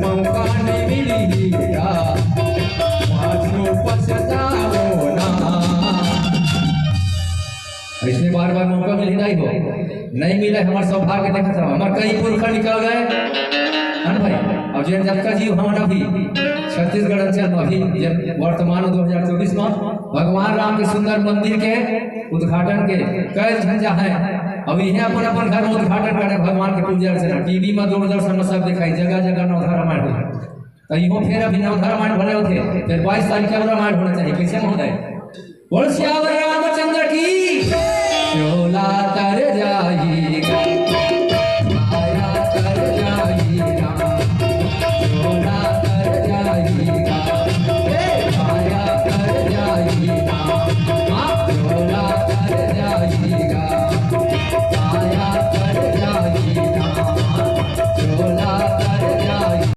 मौका नहीं मिली क्या मानो पछताओ ना। इसमें बार बार मौका मिल ही नहीं हो, नहीं मिले हमारे सौभाग्य देखा था हमारे कई पुरखा निकल गए है भाई। अब जैन जब जी हमारा भी छत्तीसगढ़ अंचल में अभी वर्तमान 2024 में भगवान राम के सुंदर मंदिर के उद्घाटन के कई झंझा है। अब इन्हें अपन अपन घर में उद्घाटन करे भगवान के पूजा अर्चना टीवी में दूरदर्शन में सब दिखाई जगह जगह नवधा रामायण हो तो इहो फिर अभी नवधा रामायण भले होते फिर 22 तारीख के रामायण होना चाहिए कैसे महोदय। बोल श्यावर रामचंद्र की चोला तर जाई